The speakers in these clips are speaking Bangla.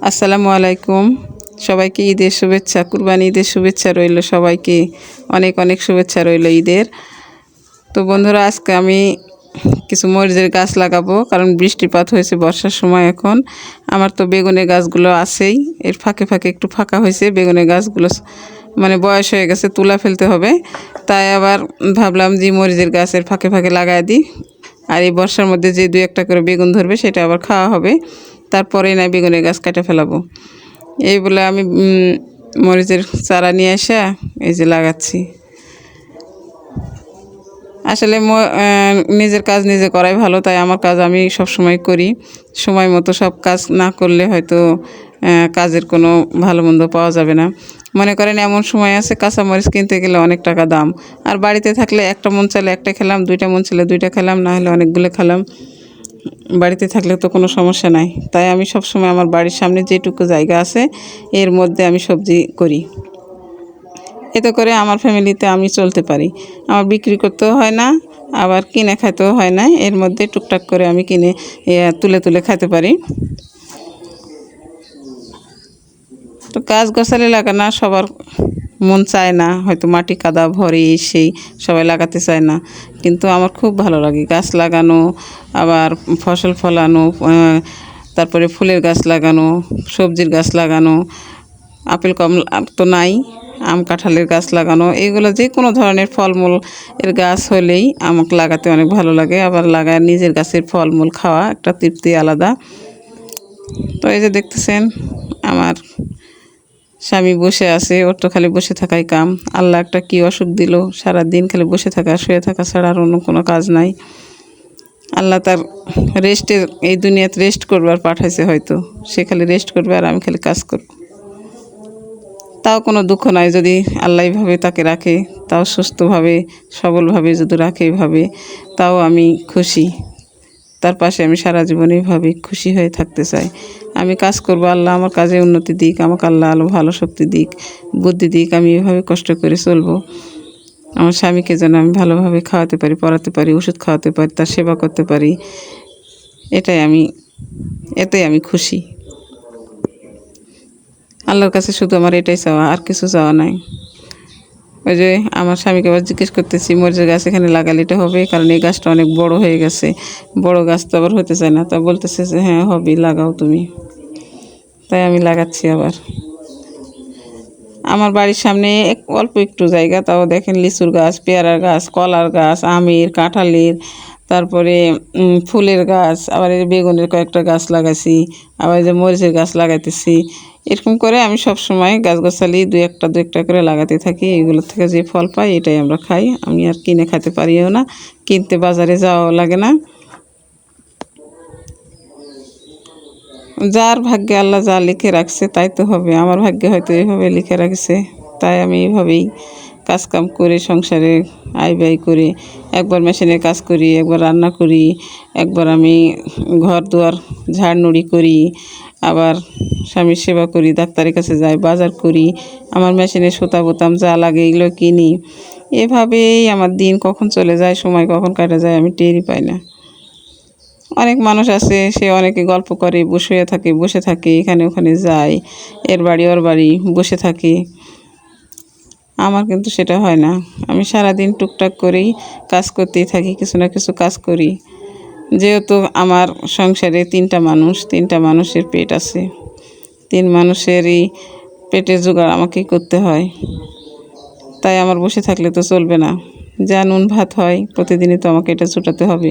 আসসালামু আলাইকুম। সবাইকে ঈদের শুভেচ্ছা, কুরবানি ঈদের শুভেচ্ছা রইল। সবাইকে অনেক অনেক শুভেচ্ছা রইল ঈদের। তো বন্ধুরা, আজকে আমি কিছু মরিচের গাছ লাগাবো, কারণ বৃষ্টিপাত হয়েছে বর্ষার সময়। এখন আমার তো বেগুনের গাছগুলো আছেই, এর ফাঁকে ফাঁকে একটু ফাঁকা হয়েছে। বেগুনের গাছগুলো মানে বয়স হয়ে গেছে, তুলা ফেলতে হবে। তাই আবার ভাবলাম যে মরিচের গাছের ফাঁকে ফাঁকে লাগাই দিই। আর এই বর্ষার মধ্যে যে দু একটা করে বেগুন ধরবে, সেটা আবার খাওয়া হবে। তারপরে না বেগুনের গাছ কেটে ফেলাবো। এই বলে আমি মরিচের চারা নিয়ে এসে এই যে লাগাচ্ছি। আসলে নিজের কাজ নিজে করাই ভালো, তাই আমার কাজ আমি সব সময় করি। সময় মতো সব কাজ না করলে হয়তো কাজের কোনো ভালো মন্দ পাওয়া যাবে না। মনে করেন এমন সময় আছে কাঁচামরিচ কিনতে গেলে অনেক টাকা দাম, আর বাড়িতে থাকলে একটা মন চাইলে একটা খেলাম, দুইটা মন চাইলে দুইটা খেলাম, না হলে অনেকগুলো খেলাম। বাড়িতে থাকলে তো কোনো সমস্যা নাই। তাই আমি সব সময় আমার বাড়ির সামনে যেটুকু জায়গা আছে এর মধ্যে আমি সবজি করি। এতে করে আমার ফ্যামিলিতে আমি চলতে পারি। আমার বিক্রি করতেও হয় না, আবার কিনে খাইতেও হয় না। এর মধ্যে টুকটাক করে আমি কিনে তুলে তুলে খাইতে পারি। তো গাছ গাছালি লাগানো সবার মন চায় না, হয়তো মাটি কাদা ভরে সেই সবাই লাগাতে চায় না, কিন্তু আমার খুব ভালো লাগে গাছ লাগানো, আবার ফসল ফলানো, তারপরে ফুলের গাছ লাগানো, সবজির গাছ লাগানো, আপেল কমলা তো নাই, আম কাঁঠালের গাছ লাগানো, এগুলো যে কোনো ধরনের ফলমূল এর গাছ হলেই আমাকে লাগাতে অনেক ভালো লাগে। আবার লাগায় নিজের গাছের ফলমূল খাওয়া একটা তৃপ্তি আলাদা। তো এই যে দেখতেছেন আমার স্বামী বসে আছে, ওর তো খালি বসে থাকাই কাম। আল্লাহ একটা কী অসুখ দিল, সারাদিন খালি বসে থাকা শুয়ে থাকা ছাড়া আর অন্য কোনো কাজ নাই। আল্লাহ তার রেস্টের, এই দুনিয়াতে রেস্ট করবার পাঠাইছে হয়তো, সে খালি রেস্ট করবে আর আমি খালি কাজ করব। তাও কোনো দুঃখ নাই, যদি আল্লাহ এইভাবে তাকে রাখে, তাও সুস্থভাবে সবলভাবে যদি রাখে এইভাবে, তাও আমি খুশি। তার পাশে আমি সারা জীবন এইভাবে খুশি হয়ে থাকতে চাই। আমি কাজ করব, আল্লাহ আমার কাজে উন্নতি দিক, আমাকে আল্লাহ আলো ভালো শক্তি দিক, বুদ্ধি দিক, আমি এভাবে কষ্ট করে চলবো। আমার স্বামীকে যেন আমি ভালোভাবে খাওয়াতে পারি, পড়াতে পারি, ওষুধ খাওয়াতে পারি, তার সেবা করতে পারি। এটাই আমি খুশি। আল্লাহর কাছে শুধু আমার এটাই চাওয়া, আর কিছু চাওয়া নাই। ওই যে আমার স্বামীকে আবার জিজ্ঞেস করতেছি মরিচের গাছ এখানে লাগালে এটা হবে, কারণ এই গাছটা অনেক বড় হয়ে গেছে, বড় গাছ তো আবার হতে চায় না। তা বলতেছে যে হ্যাঁ হবে, লাগাও তুমি। তাই আমি লাগাচ্ছি। আবার আমার বাড়ির সামনে অল্প একটু জায়গা, তাও দেখেন লিচুর গাছ, পেয়ারার গাছ, কলার গাছ, আমের, কাঁঠালের, তারপরে ফুলের গাছ, আবার এই বেগুনের কয়েকটা গাছ লাগাইছি, আবার এই যে মরিচের গাছ লাগাইতেছি। এরকম করে আমি সব সময় গাছগাছালি দু একটা করে লাগাতে থাকি। এগুলোর থেকে যে ফল পাই এটাই আমরা খাই। আমি আর কিনে খেতে পারিও না, কিনতে বাজারে যাওয়াও লাগে না। যার ভাগ্যে আল্লাহ যা লিখে রাখছে তাই তো হবে। আমার ভাগ্যে হয়তো এইভাবে লিখে রাখছে, তাই আমি এইভাবেই কাজকাম করে সংসারে আয় ব্যয় করে, একবার মেশিনের কাজ করি, একবার রান্না করি, একবার আমি ঘর দুয়ার ঝাড়নুড়ি করি, আবার স্বামীর সেবা করি, ডাক্তারের কাছে যাই, বাজার করি, আমার মেশিনে সুতা বোতাম যা লাগে এগুলো কিনি। এভাবেই আমার দিন কখন চলে যায়, সময় কখন কাটা যায় আমি টেরই পাই না। অনেক মানুষ আছে, সে অনেকে গল্প করে, বসে থাকে এখানে ওখানে যায়, এর বাড়ি ওর বাড়ি বসে থাকে। আমার কিন্তু সেটা হয় না। আমি সারাদিন টুকটাক করেই কাজ করতেই থাকি, কিছু না কিছু কাজ করি। যেহেতু আমার সংসারে তিনটা মানুষের পেট আছে, তিন মানুষেরই পেটের জোগাড় আমাকেই করতে হয়। তাই আমার বসে থাকলে তো চলবে না। যা নুন ভাত হয় প্রতিদিনই তো আমাকে এটা জোটাতে হবে।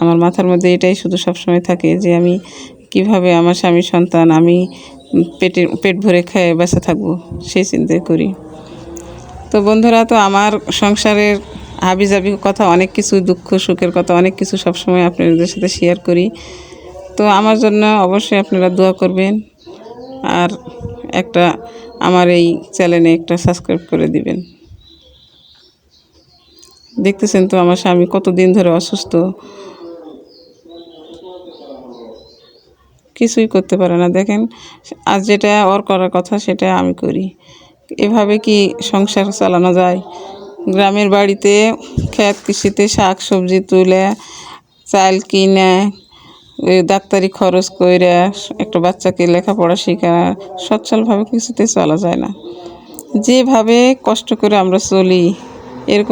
আমার মাথার মধ্যে এটাই শুধু সবসময় থাকে যে আমি কিভাবে আমার স্বামী সন্তান আমি পেট ভরে খেয়ে বেঁচে থাকবো, সেই চিন্তাই করি। তো বন্ধুরা, তো আমার সংসারের হাবিজাবি কথা অনেক কিছু, দুঃখ সুখের কথা অনেক কিছু সবসময় আপনাদের সাথে শেয়ার করি। তো আমার জন্য অবশ্যই আপনারা দোয়া করবেন, আর আমার এই চ্যানেলে একটা সাবস্ক্রাইব করে দিবেন। দেখতেছেন তো আমার স্বামী কতদিন ধরে অসুস্থ, কিছুই করতে পারে না। দেখেন, আজ যেটা ওর করার কথা সেটা আমি করি। এভাবে কি সংসার চালানো যায়? গ্রামের বাড়িতে ক্ষেত কৃষিতে শাক সবজি তুলে, চাল কিনে, ওই ডাক্তারি খরচ কইরা একটা বাচ্চাকে লেখাপড়া শেখা সচ্ছলভাবে কিছুতে চলা যায় না। যেভাবে কষ্ট করে আমরা চলি এরকম